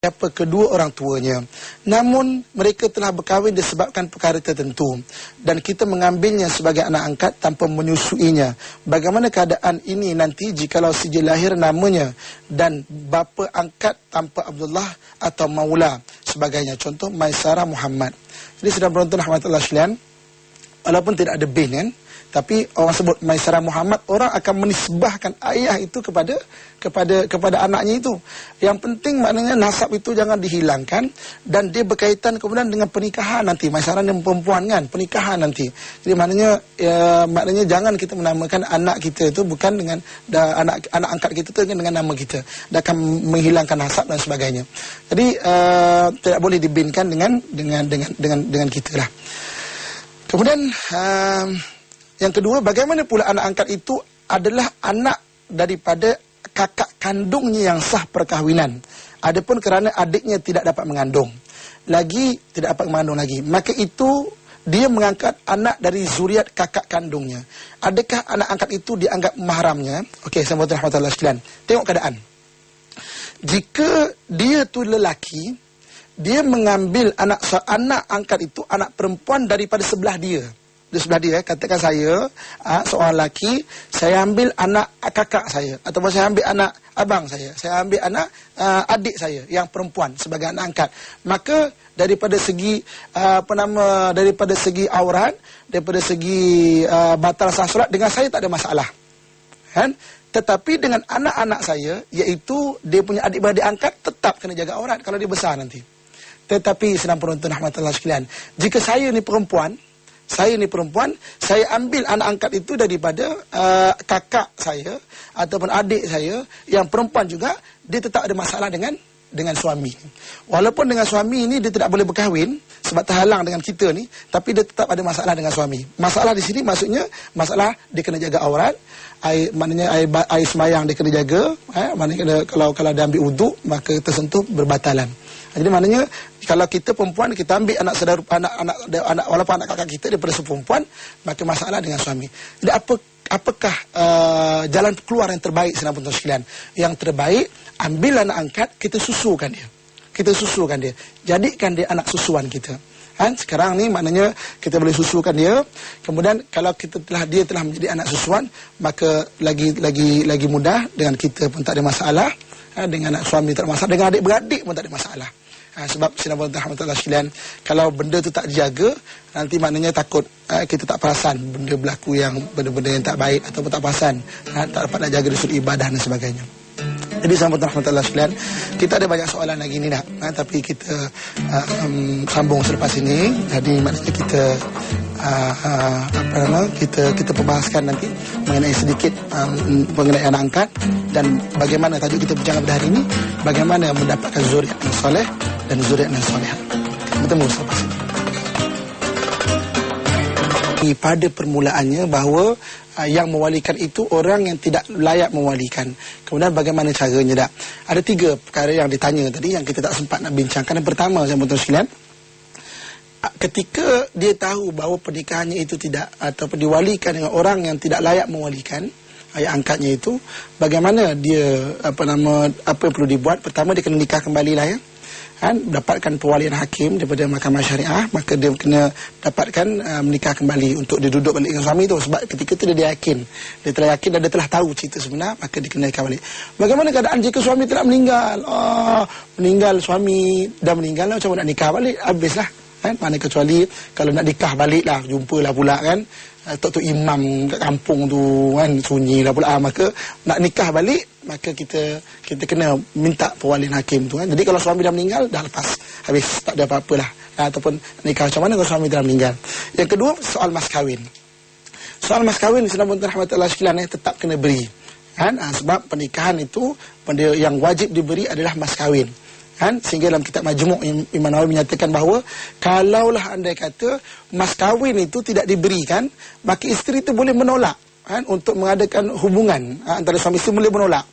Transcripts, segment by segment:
siapa kedua orang tuanya. Namun mereka telah berkahwin disebabkan perkara tertentu dan kita mengambilnya sebagai anak angkat tanpa menyusuinya. Bagaimana keadaan ini nanti jikalau sijil lahir namanya dan bapa angkat tanpa Abdullah atau Maula sebagainya. Contoh Maisarah Muhammad. Jadi sedang penonton rahmatullah sekalian, walaupun tidak ada bin kan, tapi orang sebut Maisarah Muhammad, orang akan menisbahkan ayah itu kepada anaknya itu. Yang penting maknanya nasab itu jangan dihilangkan dan dia berkaitan kemudian dengan pernikahan nanti. Maisarah yang perempuan kan, pernikahan nanti. Jadi maknanya jangan kita menamakan anak kita itu bukan dengan anak angkat kita itu dengan nama kita. Dia akan menghilangkan nasab dan sebagainya. Jadi tidak boleh dibinkan dengan kita lah. Kemudian yang kedua, bagaimana pula anak angkat itu adalah anak daripada kakak kandungnya yang sah perkahwinan. Adapun kerana adiknya tidak dapat mengandung lagi, maka itu dia mengangkat anak dari zuriat kakak kandungnya. Adakah anak angkat itu dianggap mahramnya? Okey, sahabat rahmatullah sekalian, tengok keadaan. Jika dia tu lelaki, dia mengambil anak angkat itu, anak perempuan daripada sebelah dia. Di sebelah dia, katakan saya seorang lelaki, saya ambil anak kakak saya, ataupun saya ambil anak abang saya ambil anak adik saya yang perempuan sebagai anak angkat. Maka daripada segi daripada segi aurat, daripada segi batal sah solat, dengan saya tak ada masalah. Kan? Tetapi dengan anak-anak saya, iaitu dia punya adik-beradik angkat, tetap kena jaga aurat kalau dia besar nanti. Tetapi sedang penonton rahmatullah sekalian, jika saya ni perempuan, saya ambil anak angkat itu daripada kakak saya ataupun adik saya yang perempuan juga, dia tetap ada masalah dengan suami. Walaupun dengan suami ini dia tidak boleh berkahwin sebab terhalang dengan kita ni, tapi dia tetap ada masalah dengan suami. Masalah di sini maksudnya masalah dia kena jaga aurat, maknanya air semayang dia kena jaga, maknanya kalau dia ambil wuduk maka tersentuh berbatalan. Jadi maknanya kalau kita perempuan, kita ambil anak saudara, anak walaupun anak kakak kita daripada seperempuan, maka masalah dengan suami. Jadi apakah jalan keluar yang terbaik senang penonton sekalian? Yang terbaik, ambil anak angkat, kita susukan dia. Jadikan dia anak susuan kita. Sekarang ni maknanya kita boleh susukan dia. Kemudian kalau dia telah menjadi anak susuan, maka lagi mudah, dengan kita pun tak ada masalah. Dengan anak suami tak ada masalah, dengan adik-beradik pun tak ada masalah. Sebab sinabun rahmatullah sekalian, kalau benda tu tak dijaga, nanti maknanya takut kita tak perasan benda berlaku yang benda-benda yang tak baik ataupun tak perasan, tak dapat nak jaga dari sudut ibadah dan sebagainya. Jadi sinabun rahmatullah sekalian, kita ada banyak soalan lagi ni tapi kita sambung selepas ini. Jadi maknanya kita perbahaskan nanti mengenai sedikit mengenai anak angkat dan bagaimana tajuk kita bincang pada hari ini, bagaimana mendapatkan zuriat yang soleh dan zuriat yang soleha. Bertemu selepas ini. Pada permulaannya bahawa yang mewalikan itu orang yang tidak layak mewalikan. Kemudian bagaimana caranya? Ada 3 perkara yang ditanya tadi yang kita tak sempat nak bincangkan. Yang pertama, saya betul sekalian, ketika dia tahu bahawa pernikahannya itu tidak ataupun diwalikan dengan orang yang tidak layak mewalikan, ayah angkatnya itu, bagaimana dia apa yang perlu dibuat? Pertama, dia kena nikah kembali lah ya. Dapatkan pewalian hakim daripada mahkamah syariah, maka dia kena dapatkan menikah kembali untuk dia duduk balik dengan suami itu. Sebab ketika itu dia telah yakin dan dia telah tahu cerita sebenar, maka dia kena nikah balik. Bagaimana keadaan jika suami telah meninggal? Suami dah meninggal, macam mana nak nikah balik? Habislah. Mana kecuali kalau nak nikah balik lah, jumpalah pula kan, tok imam kat kampung tu kan, sunyi lah pula, maka nak nikah balik, maka kita kena minta pewalian hakim tu kan. Jadi kalau suami dah meninggal, dah lepas, habis, tak ada apa-apa lah. Ataupun nikah macam mana kalau suami dah meninggal. Yang kedua, soal mas kahwin. Soal mas kahwin, senang rahmatullah sekalian, tetap kena beri kan. Sebab pernikahan itu, benda yang wajib diberi adalah mas kahwin. Sehingga dalam kitab Majmu' Imam Nawawi menyatakan bahawa kalaulah andai kata mas kahwin itu tidak diberikan, maka isteri itu boleh menolak untuk mengadakan hubungan antara suami isteri, boleh menolak.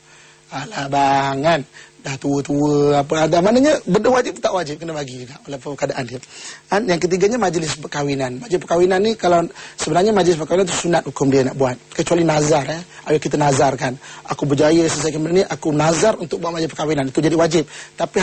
Alah bang kan, dah tua-tua apa ada, maknanya benda wajib tak wajib kena bagi juga walaupun keadaan dia. Yang ketiganya majlis perkahwinan. Majlis perkahwinan ni kalau sebenarnya majlis perkahwinan itu sunat hukum dia nak buat, kecuali nazar ayo kita nazarkan, aku berjaya selesaikan benda ni, aku nazar untuk buat majlis perkahwinan, itu jadi wajib. Tapi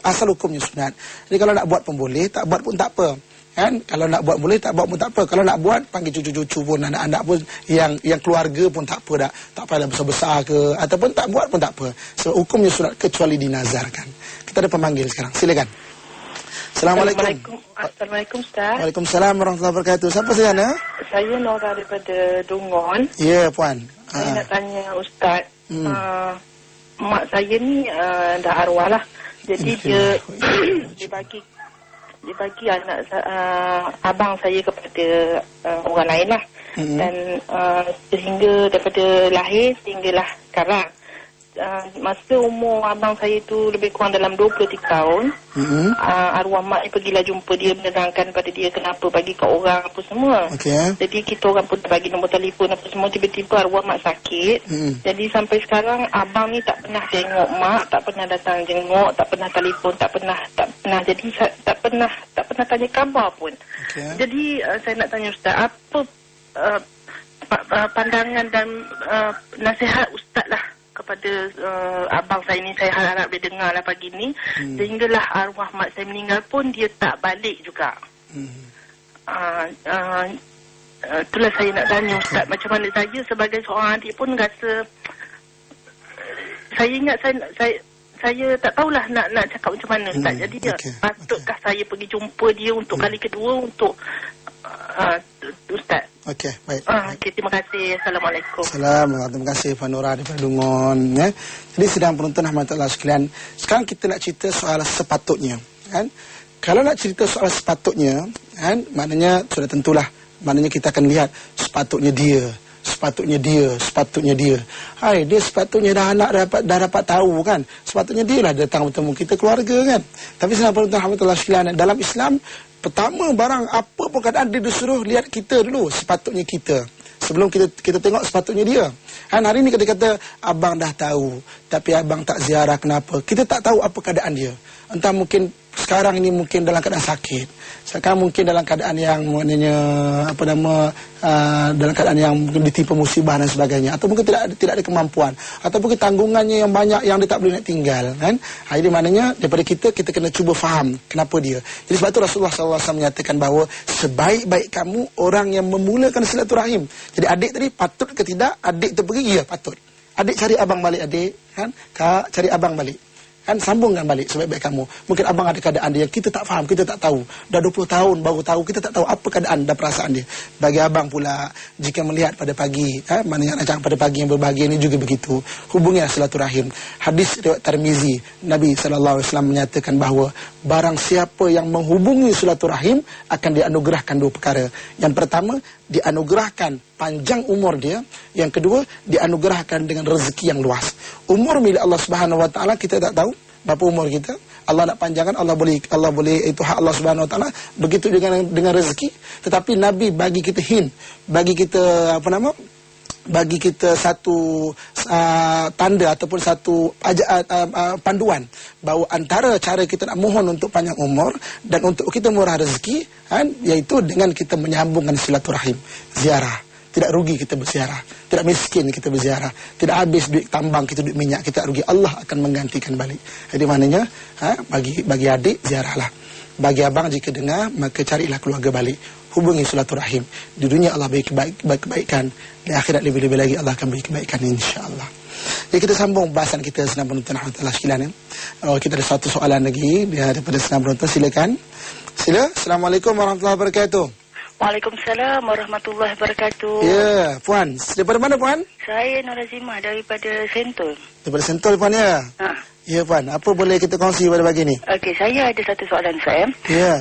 asal hukumnya sunat. Jadi kalau nak buat pun boleh, tak buat pun tak apa. Kan, kalau nak buat boleh, tak buat pun tak apa. Kalau nak buat, panggil cucu-cucu pun, anak-anak pun, yang keluarga pun tak apa dah. Tak payahlah besar-besar ke, ataupun tak buat pun tak apa. So, hukumnya sunat kecuali dinazarkan. Kita ada pemanggil sekarang. Silakan. Assalamualaikum. Assalamualaikum, Ustaz. Waalaikumsalam warahmatullahi wabarakatuh. Siapa saya, Ana? Saya Nora daripada Dungon. Ya, Puan. Saya nak tanya Ustaz. Mak saya ni dah arwah lah. Jadi dia bagi anak abang saya kepada orang lain lah. Dan sehingga daripada lahir sehinggalah sekarang, masa umur abang saya tu lebih kurang dalam 23 tahun, arwah mak ni pergilah jumpa dia, menerangkan pada dia kenapa bagi kat orang apa semua. Jadi kita orang pun bagi nombor telefon apa semua. Tiba-tiba arwah mak sakit. Jadi sampai sekarang abang ni tak pernah tengok mak, tak pernah datang jenguk, tak pernah telefon, tak pernah jadi tak pernah tanya khabar pun. Jadi saya nak tanya Ustaz, apa pandangan dan nasihat Ustaz lah kepada abang saya ni. Saya harap dia dengar lah pagi ni. Sehinggalah arwah mak saya meninggal pun dia tak balik juga. Itulah saya nak tanya Ustaz, macam mana saya sebagai seorang adik pun rasa, saya ingat saya tak tahulah nak cakap macam mana Ustaz. Jadi patutkah saya pergi jumpa dia untuk kali kedua untuk Ustaz? Okey, baik. Terima kasih. Assalamualaikum. Assalamualaikum. Terima kasih Puan Nora daripada Dungon. Jadi sidang penonton rahmatullah sekalian, sekarang kita nak cerita soal sepatutnya. Kan? Kalau nak cerita soal sepatutnya, kan, maknanya sudah tentulah, maknanya kita akan lihat sepatutnya dia. Hai, dia sepatutnya dah dapat tahu kan. Sepatutnya dia lah datang bertemu kita keluarga kan. Tapi sidang penonton rahmatullah sekalian, dalam Islam pertama barang apa pun keadaan dia disuruh lihat kita dulu, sepatutnya kita. Sebelum kita tengok sepatutnya dia. Kan hari ni kita kata abang dah tahu, tapi abang tak ziarah, kenapa? Kita tak tahu apa keadaan dia. Entah mungkin sekarang ini mungkin dalam keadaan sakit. Sekarang mungkin dalam keadaan yang maknanya dalam keadaan yang mungkin ditimpa musibah dan sebagainya, atau mungkin tidak ada kemampuan, atau mungkin tanggungannya yang banyak yang dia tak boleh nak tinggal kan. Jadi maknanya daripada kita kena cuba faham kenapa dia. Jadi sebab itu Rasulullah SAW menyatakan bahawa sebaik-baik kamu orang yang memulakan silaturahim. Jadi adik tadi patut ke tidak? Adik tu pergi, ya patut. Adik cari abang balik, adik kan. Kak cari abang balik. Kan sambungkan balik sebaik-baik kamu. Mungkin abang ada keadaan dia, kita tak faham, kita tak tahu. Dah 20 tahun baru tahu, kita tak tahu apa keadaan dan perasaan dia. Bagi abang pula, jika melihat pada pagi, maknanya ajang pada pagi yang berbahagia ini juga begitu. Hubungilah silaturahim. Hadis riwayat Tirmizi, Nabi SAW menyatakan bahawa barang siapa yang menghubungi silaturahim akan dianugerahkan dua perkara. Yang pertama, dianugerahkan panjang umur dia. Yang kedua, dianugerahkan dengan rezeki yang luas. Umur milik Allah Subhanahu Wa Taala, kita tak tahu berapa umur kita. Allah nak panjangkan, Allah boleh, itu hak Allah Subhanahu Wa Taala. Begitu dengan rezeki. Tetapi Nabi bagi kita hint, bagi kita bagi kita satu tanda ataupun satu panduan bahawa antara cara kita nak mohon untuk panjang umur dan untuk kita murah rezeki kan, iaitu dengan kita menyambungkan silaturahim, ziarah. Tidak rugi kita berziarah, tidak miskin kita berziarah, tidak habis duit tambang kita, duit minyak kita rugi, Allah akan menggantikan balik. Jadi maknanya bagi adik ziarahlah. Bagi abang jika dengar, maka carilah keluarga balik. Hubungi silaturahim. Di dunia Allah beri kebaikan, di akhirat lebih-lebih lagi Allah akan beri kebaikan, insya-Allah. Jadi kita sambung bahasan kita senang penonton rahmatullah sekalian. Kita ada satu soalan lagi daripada senang penonton, silakan. Assalamualaikum warahmatullahi wabarakatuh. Waalaikumsalam warahmatullahi wabarakatuh. Ya, Puan. Daripada mana, Puan? Saya Norazimah daripada Sentul. Daripada Sentul, Puan, ya? Ya, Puan. Apa boleh kita kongsi pada pagi ni? Okey, saya ada satu soalan, saya. Ya.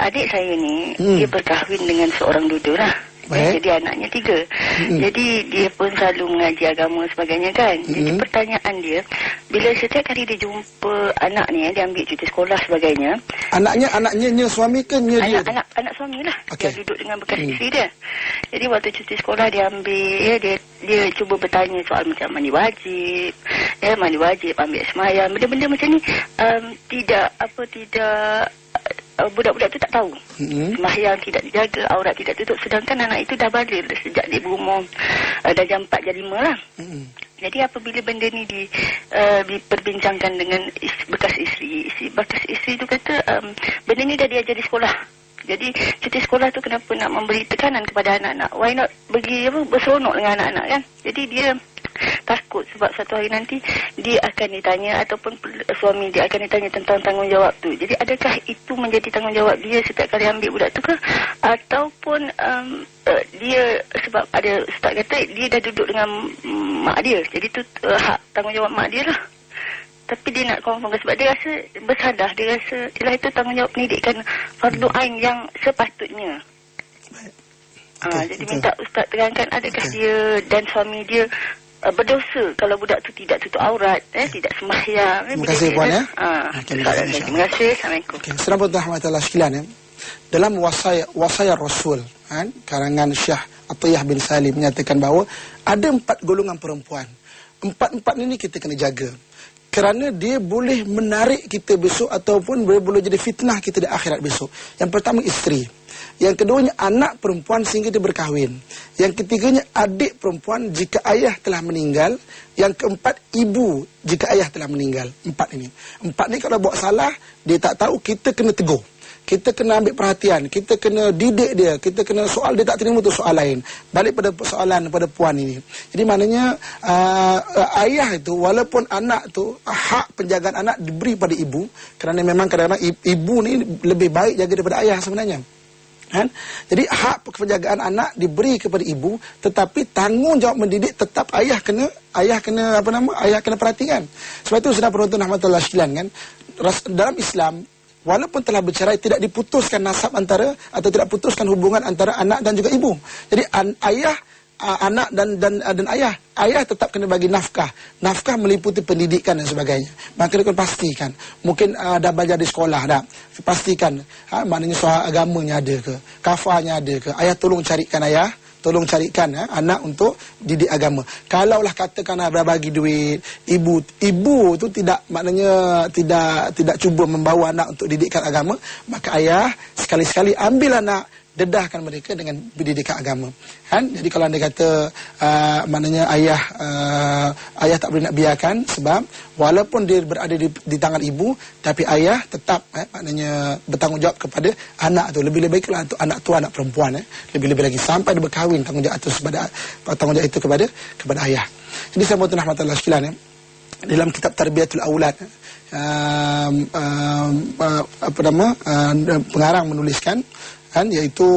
Adik saya ni, dia berkahwin dengan seorang duda lah. Jadi anaknya 3. Jadi dia pun selalu mengaji agama sebagainya kan. Jadi pertanyaan dia, bila setiap kali dia jumpa anak ni, dia ambil cuti sekolah sebagainya. Anaknya suami ke dia? Anak suami lah. Dia duduk dengan bekas isteri dia. Jadi waktu cuti sekolah dia ambil, dia cuba bertanya soal macam mandi wajib. mandi wajib, ambil semayang, benda-benda macam ni budak-budak tu tak tahu. Semayang tidak dijaga, aurat tidak tutup, sedangkan anak itu dah balik sejak dia berumur dah jam 4 jam 5 lah. Jadi apabila benda ni diperbincangkan dengan bekas isteri tu kata benda ni dah diajar di sekolah. Jadi cuti sekolah tu kenapa nak memberi tekanan kepada anak-anak? Why not berseronok dengan anak-anak kan? Jadi dia takut sebab satu hari nanti dia akan ditanya ataupun suami dia akan ditanya tentang tanggungjawab tu. Jadi adakah itu menjadi tanggungjawab dia setiap kali ambil budak tu ke? Ataupun dia, sebab ada ustaz kata dia dah duduk dengan mak dia. Jadi tu hak tanggungjawab mak dia lah. Tapi dia nak confirm sebab dia rasa bersadah, dia rasa ialah itu tanggungjawab pendidikan fardu ain yang sepatutnya. Jadi minta ustaz terangkan adakah dia dan suami dia berdosa kalau budak tu tidak tutup aurat, tidak sembahyang. Terima kasih puan ya. Terima kasih. Assalamualaikum. Assalamualaikum warahmatullahi wabarakatuh. Dalam wasaya Rasul karangan Syekh Athiyah bin Salim menyatakan bahawa ada 4 golongan perempuan. 4 ini kita kena jaga. Kerana dia boleh menarik kita besok ataupun boleh jadi fitnah kita di akhirat besok. Yang pertama isteri. Yang keduanya anak perempuan sehingga dia berkahwin. Yang ketiganya adik perempuan jika ayah telah meninggal. Yang keempat ibu jika ayah telah meninggal. 4 ini. 4 ni kalau buat salah, dia tak tahu, kita kena tegur. Kita kena ambil perhatian, kita kena didik dia, kita kena soal dia tak terima tu soal lain. Balik pada soalan pada puan ini. Jadi maknanya ayah itu walaupun anak tu hak penjagaan anak diberi pada ibu, kerana memang kadang-kadang ibu ni lebih baik jaga daripada ayah sebenarnya. Kan? Jadi hak penjagaan anak diberi kepada ibu, tetapi tanggungjawab mendidik tetap ayah kena perhatikan. Sebab itu saudara penonton rahmatullah sekalian kan, dalam Islam walaupun telah bercerai tidak diputuskan nasab antara atau tidak putuskan hubungan antara anak dan juga ibu. Jadi ayah anak dan ayah tetap kena bagi nafkah. Nafkah meliputi pendidikan dan sebagainya. Maka dia kena pastikan. Mungkin dah belajar di sekolah dah. Pastikan maknanya soal agamanya ada ke, kafahnya ada ke. Ayah tolong carikan anak untuk didik agama. Kalaulah katakan dah bagi duit, ibu tu tidak maknanya tidak cuba membawa anak untuk didikkan agama, maka ayah sekali-sekali ambil anak, dedahkan mereka dengan pendidikan agama. Kan? Jadi kalau anda kata maknanya ayah tak boleh nak biarkan sebab walaupun dia berada di tangan ibu, tapi ayah tetap maknanya bertanggungjawab kepada anak tu. Lebih-lebih baiklah untuk anak perempuan lebih-lebih lagi sampai dia berkahwin, tanggungjawab itu kepada ayah. Jadi saya mohon rahmatullah sekalian dalam kitab Tarbiyatul Aulad pengarang menuliskan iaitu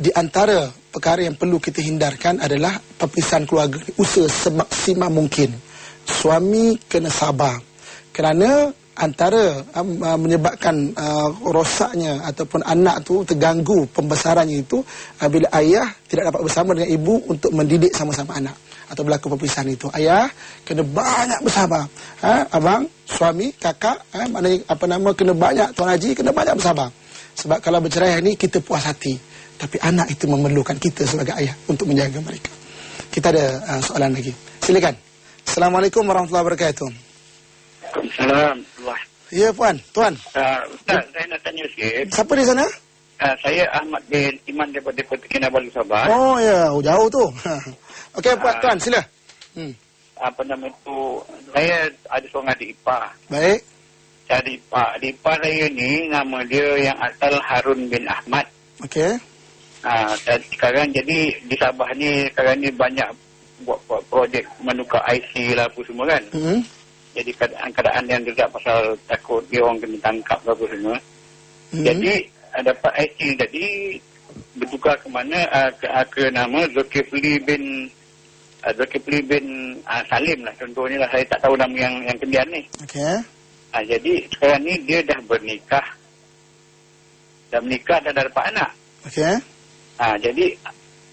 di antara perkara yang perlu kita hindarkan adalah perpisahan keluarga. Usaha semaksimal mungkin. Suami kena sabar. Kerana antara menyebabkan rosaknya ataupun anak tu terganggu pembesarannya itu bila ayah tidak dapat bersama dengan ibu untuk mendidik sama-sama anak atau berlaku perpisahan itu. Ayah kena banyak bersabar. Abang, suami, kakak, maknanya kena banyak, Tuan Haji kena banyak bersabar. Sebab kalau bercerai ni kita puas hati, tapi anak itu memerlukan kita sebagai ayah untuk menjaga mereka. Kita ada soalan lagi. Silakan. Assalamualaikum warahmatullahi wabarakatuh. Assalamualaikum. Ya puan, tuan. Ustaz, saya nak tanya sikit. Siapa di sana? Saya Ahmad bin Iman daripada Kota Kinabalu, Sabah. Oh ya, jauh tu. Okey tuan, sila. Saya ada seorang adik ipar. Baik. Adik ipar saya ni nama dia yang asal Harun bin Ahmad. Okey. Sekarang jadi di Sabah ni sekarang ni banyak buat projek menukar IC lah apa semua kan. Jadi keadaan yang gegap pasal takut dia orang kena tangkap apa semua. Jadi dapat IC tadi bertukar ke mana ke nama Zulkifli bin Salim lah contohnya lah. Saya tak tahu nama yang kendian ni. Okey. Jadi sekarang ni dia dah bernikah. Dah menikah dan dah dapat anak. Okey. Jadi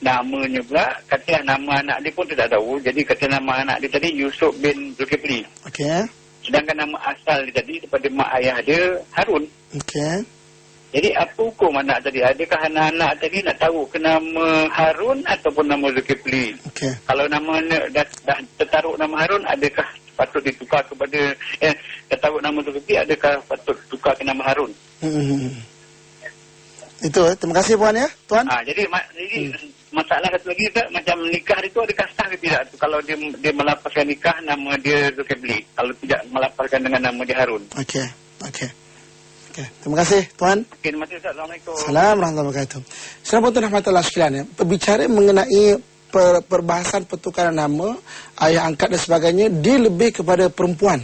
namanya pula, kata nama anak dia pun tidak tahu. Jadi kata nama anak dia tadi Yusuf bin Zulkifli. Okey. Sedangkan nama asal dia tadi daripada mak ayah dia Harun. Okey. Jadi apa hukum anak tadi? Adakah anak-anak tadi nak tahu ke nama Harun ataupun nama Zulkifli? Okey. Kalau nama dah tertaruh nama Harun, adakah patut ditukar kepada Datuk nama Zulkifli, adakah patut tukar ke nama Harun? Itu terima kasih puan ya, tuan. Jadi masalah satu lagi juga, macam nikah itu adakah sah ke tidak? Kalau dia melafazkan nikah nama dia Zulkifli, kalau tidak melafazkan dengan nama dia Harun. Okey. Terima kasih tuan. Okey, terima kasih. Assalamualaikum. Assalamualaikum warahmatullahi wabarakatuh. Assalamualaikum warahmatullahi wabarakatuh. Berbicara mengenai perbahasan pertukaran nama, ayah angkat dan sebagainya, dia lebih kepada perempuan.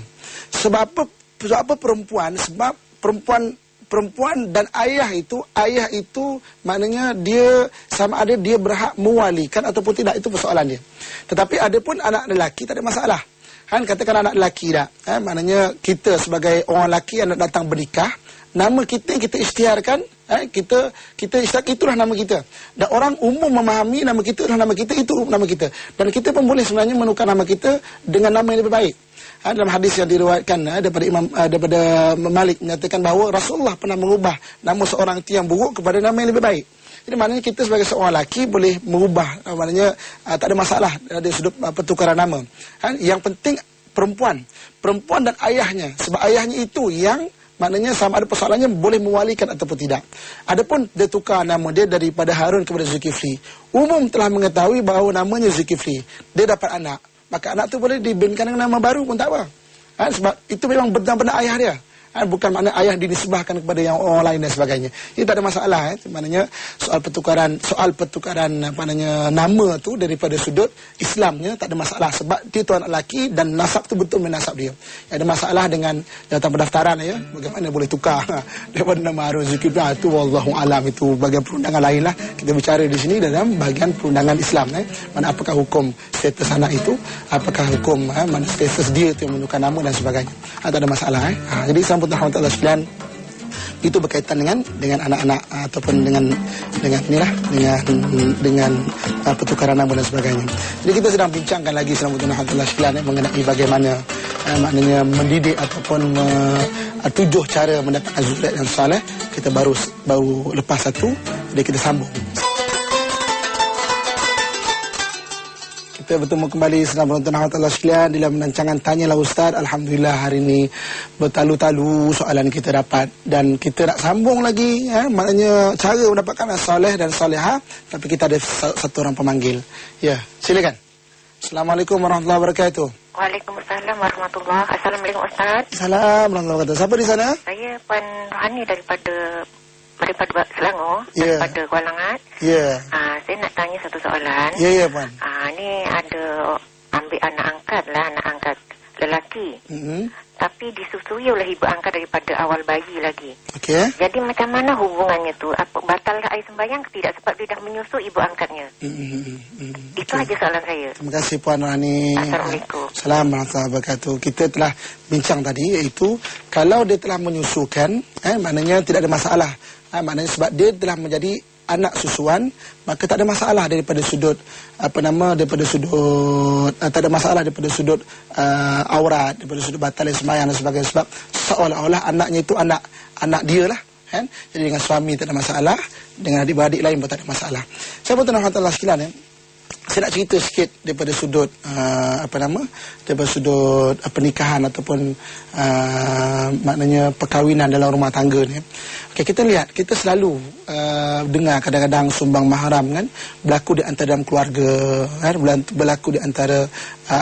Sebab apa perempuan? Sebab perempuan dan ayah itu maknanya dia sama ada dia berhak mewalikan ataupun tidak, itu persoalan dia. Tetapi ada pun anak lelaki tak ada masalah. Kan katakan anak lelaki dah. Maknanya kita sebagai orang lelaki yang nak datang bernikah, nama kita yang kita isytiharkan, kita isytiharkan, itulah nama kita. Dan orang umum memahami nama kita adalah nama kita, itu nama kita. Dan kita pun boleh sebenarnya menukar nama kita dengan nama yang lebih baik. Dalam hadis yang diriwayatkan daripada Malik menyatakan bahawa Rasulullah pernah mengubah nama seorang itu yang buruk kepada nama yang lebih baik. Jadi maknanya kita sebagai seorang lelaki boleh mengubah, maknanya tak ada masalah dari sudut pertukaran nama. Yang penting perempuan dan ayahnya, sebab ayahnya itu yang maknanya sama ada persoalannya boleh mewalikan ataupun tidak. Adapun dia tukar nama dia daripada Harun kepada Zulkifli, umum telah mengetahui bahawa namanya Zulkifli, dia dapat anak, maka anak tu boleh dibinkan dengan nama baru pun tak apa. Sebab itu memang benar-benar ayah dia. Bukan makna ayah dinisbahkan kepada yang orang lain dan sebagainya. Ini tak ada masalah. Maknanya soal pertukaran nama tu daripada sudut Islamnya tak ada masalah, sebab dia tuan lelaki dan nasab tu betul menasab dia. Yang ada masalah dengan datang pendaftaran ya, bagaimana boleh tukar daripada nama Harun Zulkifli, itu wallahu alam, itu bahagian perundangan lain lah. Kita bicara di sini dalam bahagian perundangan Islam. Mana apakah hukum status anak itu, apakah hukum mana status dia tu yang menukar nama dan sebagainya. Tak ada masalah. Jadi Alhamdulillah sekalian, itu berkaitan dengan anak-anak ataupun dengan pertukaran nama dan sebagainya. Jadi kita sedang bincangkan lagi Alhamdulillah sekalian mengenai bagaimana maknanya mendidik ataupun 7 cara mendapatkan zuriat yang saleh. Kita baru lepas satu, jadi kita sambung. Kita bertemu kembali selamat penonton sekalian dalam rancangan Tanyalah Ustaz. Alhamdulillah hari ini bertalu-talu soalan kita dapat, dan kita nak sambung lagi maknanya cara mendapatkan soleh dan soleha, tapi kita ada satu orang pemanggil. Ya, silakan. Assalamualaikum warahmatullahi wabarakatuh. Waalaikumsalam warahmatullahi wabarakatuh. Assalamualaikum Ustaz. Assalamualaikum warahmatullahi wabarakatuh. Siapa di sana? Saya Puan Rohani daripada Selangor, daripada Kuala Langat. Saya nak tanya satu soalan. Ya, Puan. Ni ada ambil anak angkat lelaki. Tapi disusui oleh ibu angkat daripada awal bayi lagi. Okey. Jadi macam mana hubungannya tu? Apa batalkah air sembahyang tidak sebab dia dah menyusui ibu angkatnya? Itu aja soalan saya. Terima kasih Puan Rohani. Assalamualaikum. Assalamualaikum warahmatullahi wabarakatuh. Kita telah bincang tadi, iaitu kalau dia telah menyusukan, maknanya tidak ada masalah. Maknanya sebab dia telah menjadi anak susuan, maka tak ada masalah daripada sudut tak ada masalah daripada sudut aurat, daripada sudut batal sembahyang dan sebagainya, sebab seolah-olah anaknya itu anak dia lah. Jadi dengan suami tak ada masalah, dengan adik-beradik lain pun tak ada masalah. Saya pun nak hantarlah sekalian saya nak cerita sikit daripada sudut daripada sudut pernikahan ataupun maknanya perkahwinan dalam rumah tangga ni. Okey, kita lihat, kita selalu dengar kadang-kadang sumbang mahram kan berlaku di antara dalam keluarga, berlaku di antara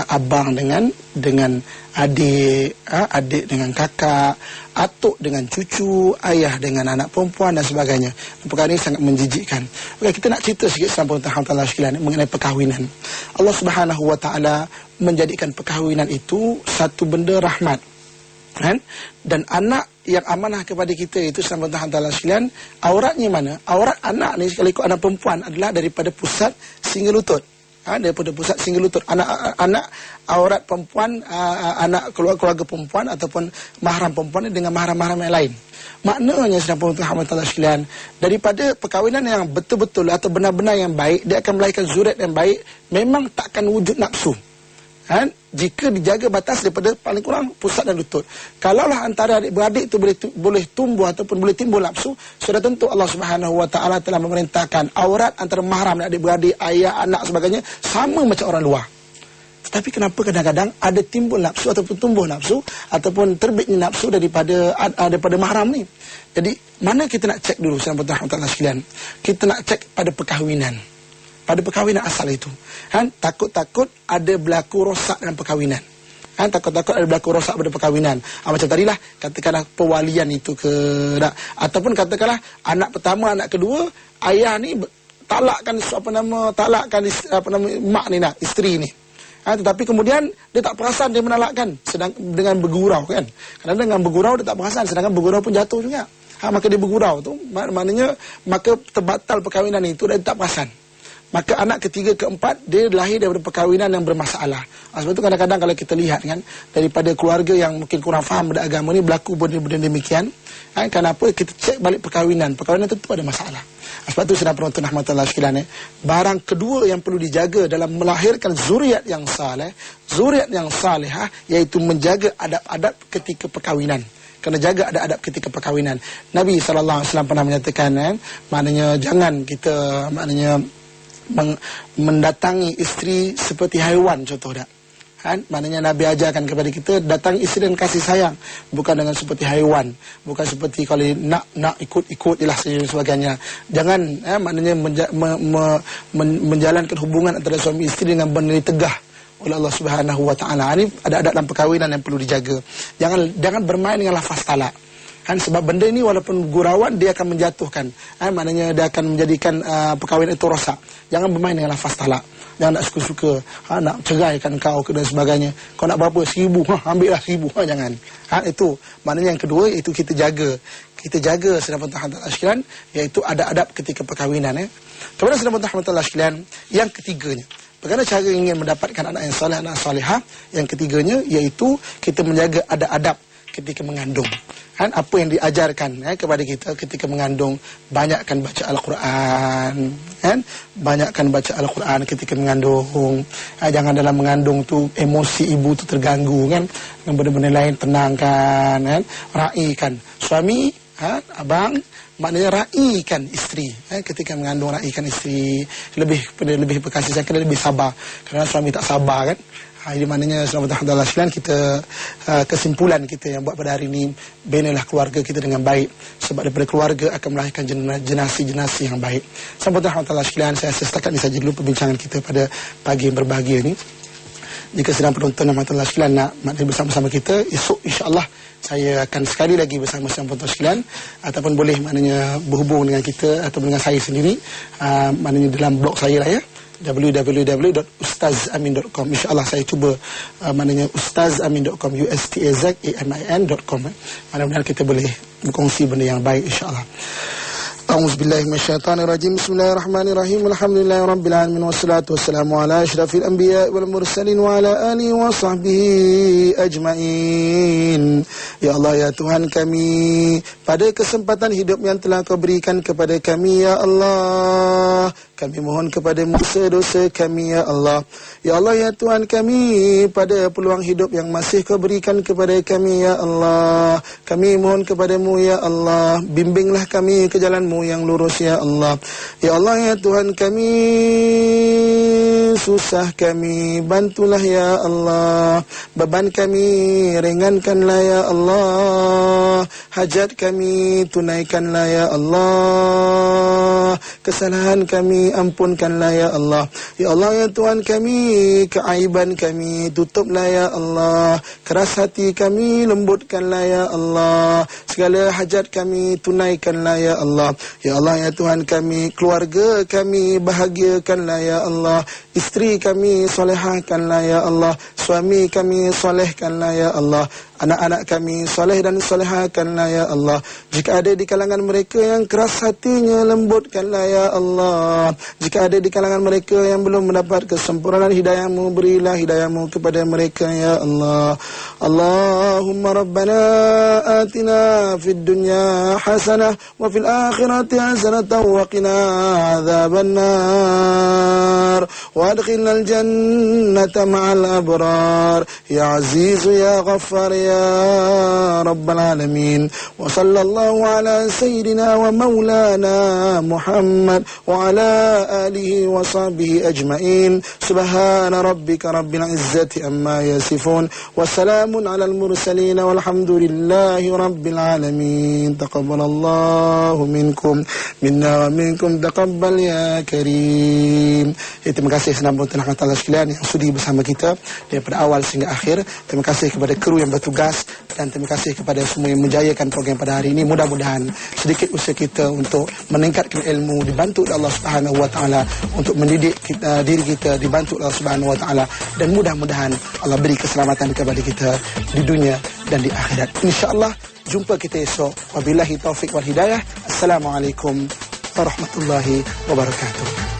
abang dengan adik, adik dengan kakak, atuk dengan cucu, ayah dengan anak perempuan dan sebagainya. Perkara ini sangat menjijikkan. Okey, kita nak cerita sikit tentang sekalian mengenai perkahwinan. Allah Subhanahu wa taala menjadikan perkahwinan itu satu benda rahmat. Dan anak yang amanah kepada kita itu sama Allah sekalian, auratnya mana? Aurat anak ni sekali ikut anak perempuan adalah daripada pusat sehingga lutut. Daripada pusat sehingga lutut. Anak aurat perempuan, anak keluarga perempuan ataupun mahram perempuan dengan mahram-mahram yang lain. Maknanya Allah sekalian, daripada perkahwinan yang betul-betul atau benar-benar yang baik, dia akan melahirkan zuriat yang baik, memang takkan wujud nafsu. Jika dijaga batas daripada paling kurang pusat dan lutut. Kalaulah antara adik-beradik itu boleh tumbuh ataupun boleh timbul nafsu, sudah tentu Allah Subhanahu wa taala telah memerintahkan aurat antara mahram dan adik-beradik, ayah, anak sebagainya sama macam orang luar. Tetapi kenapa kadang-kadang ada timbul nafsu ataupun tumbuh nafsu ataupun terbitnya nafsu daripada mahram ni. Jadi mana kita nak cek dulu sahabat Allah sekalian? Kita nak cek pada perkahwinan. Pada perkahwinan asal itu. Kan takut-takut ada berlaku rosak dalam perkahwinan. Kan takut-takut ada berlaku rosak pada perkahwinan. Macam tadilah katakanlah pewalian itu ke ataupun katakanlah anak pertama, anak kedua, ayah ni talakkan mak ni nak isteri ni. Tetapi kemudian dia tak perasan dia menalakkan sedang dengan bergurau kan. Kadang-kadang dengan bergurau dia tak perasan sedangkan bergurau pun jatuh juga. Maka dia bergurau tu maknanya maka terbatal perkahwinan itu dan tak perasan. Maka anak ketiga, keempat dia lahir daripada perkahwinan yang bermasalah. Sebab itu kadang-kadang kalau kita lihat kan daripada keluarga yang mungkin kurang faham pada agama ni berlaku benda-benda demikian. Kenapa kita cek balik perkahwinan? Perkahwinan tentu ada masalah. Sebab itu sedang penonton rahmatullah sekalian, barang kedua yang perlu dijaga dalam melahirkan zuriat yang saleh, zuriat yang salihah, iaitu menjaga adab-adab ketika perkahwinan. Kena jaga adab-adab ketika perkahwinan. Nabi SAW pernah menyatakan maknanya jangan kita mendatangi isteri seperti haiwan, contoh tak? Maknanya Nabi ajarkan kepada kita datang isteri dan kasih sayang, bukan dengan seperti haiwan, bukan seperti kalau nak ikut jelah sebagainya. Jangan maknanya menjalankan hubungan antara suami isteri dengan benda tegah oleh Allah Subhanahu wa taala. Ini ada adab dalam perkahwinan yang perlu dijaga. Jangan bermain dengan lafaz talak. Sebab benda ini walaupun gurauan dia akan menjatuhkan. Maknanya dia akan menjadikan perkahwinan itu rosak. Jangan bermain dengan lafaz talak. Jangan nak suka-suka nak ceraikan kau dan sebagainya. Kau nak berapa? 1,000. Ambillah 1,000. Jangan. Itu maknanya yang kedua, itu kita jaga. Kita jaga sedang rahmatullah sekalian, iaitu ada adab ketika perkahwinan. Kemudian sedang rahmatullah sekalian, yang ketiganya, bagaimana cara ingin mendapatkan anak yang saleh, anak salihah? Yang ketiganya iaitu kita menjaga ada adab ketika mengandung. Apa yang diajarkan kepada kita ketika mengandung, banyakkan baca Al-Quran, banyakkan baca Al-Quran ketika mengandung. Jangan dalam mengandung tu emosi ibu tu terganggu kan, dengan benda-benda lain, tenangkan, raikan suami, abang, maknanya raikan isteri. Ketika mengandung, raikan isteri, lebih berkasih sayang, kena lebih sabar. Kerana suami tak sabar kan. Ini maknanya alhamdulillah sekalian, kita kesimpulan kita yang buat pada hari ini, binalah keluarga kita dengan baik, sebab daripada keluarga akan melahirkan generasi-generasi yang baik. Alhamdulillah sekalian, saya setakat ini saja dulu perbincangan kita pada pagi yang berbahagia ini. Jika sedang penonton alhamdulillah sekalian nak bersama-sama kita, esok insya-Allah saya akan sekali lagi bersama-sama penonton sekalian, ataupun boleh maknanya berhubung dengan kita ataupun dengan saya sendiri, maknanya dalam blog saya lah ya, www.ustazamin.com. InsyaAllah saya cuba maknanya ustazamin.com, ustazamin.com. Mudah-mudahan kita boleh berkongsi benda yang baik insyaAllah. A'udzubillahi minasyaitonirrajim. Bismillahirrahmanirrahim. Alhamdulillahirabbil alamin wassalatu wassalamu ala asyrafil anbiya'i wal mursalin wa ala alihi wa sahbihi ajmain. Ya Allah, ya Tuhan kami, pada kesempatan hidup yang telah Kau berikan kepada kami ya Allah, kami mohon kepadamu dosa-dosa kami ya Allah. Ya Allah, ya Tuhan kami, pada peluang hidup yang masih Kau berikan kepada kami ya Allah, kami mohon kepadamu ya Allah, bimbinglah kami ke jalan-Mu yang lurus ya Allah. Ya Allah, ya Tuhan kami, susah kami bantulah ya Allah, beban kami ringankanlah ya Allah, hajat kami tunaikanlah ya Allah, kesalahan kami ampunkanlah ya Allah. Ya Allah, ya Tuhan kami, keaiban kami tutuplah ya Allah, keras hati kami lembutkanlah ya Allah, segala hajat kami tunaikanlah ya Allah. Ya Allah, ya Tuhan kami, keluarga kami bahagiakanlah ya Allah, isteri kami solehahkanlah ya Allah, suami kami solehkanlah ya Allah, anak-anak kami soleh dan solehahkanlah ya Allah. Jika ada di kalangan mereka yang keras hatinya, lembutkanlah ya Allah. Jika ada di kalangan mereka yang belum mendapat kesempurnaan hidayah-Mu, berilah hidayah-Mu kepada mereka ya Allah. Allahumma rabbana atina fid dunya hasanah wa fil akhirati hasanah wa qina adzabannar wa وأدخلنا الجنة مع الأبرار يا عزيز يا غفار يا رب العالمين. وصلى الله على سيدنا ومولانا محمد وعلى آله وصحبه أجمعين. سبحان ربك رب العزة أما يصفون وسلام على المرسلين والحمد لله رب العالمين. تقبل الله منكم منا ومنكم تقبل يا كريم. Terima kasih senang rahmatullah sekalian yang sudi bersama kita daripada awal sehingga akhir. Terima kasih kepada kru yang bertugas dan terima kasih kepada semua yang menjayakan program pada hari ini. Mudah-mudahan sedikit usaha kita untuk meningkatkan ilmu dibantu oleh Allah Subhanahu wa taala, untuk mendidik kita, diri kita dibantu oleh Allah Subhanahu wa taala, dan mudah-mudahan Allah beri keselamatan kepada kita di dunia dan di akhirat. Insya-Allah jumpa kita esok. Wabillahi taufik wal hidayah. Assalamualaikum warahmatullahi wabarakatuh.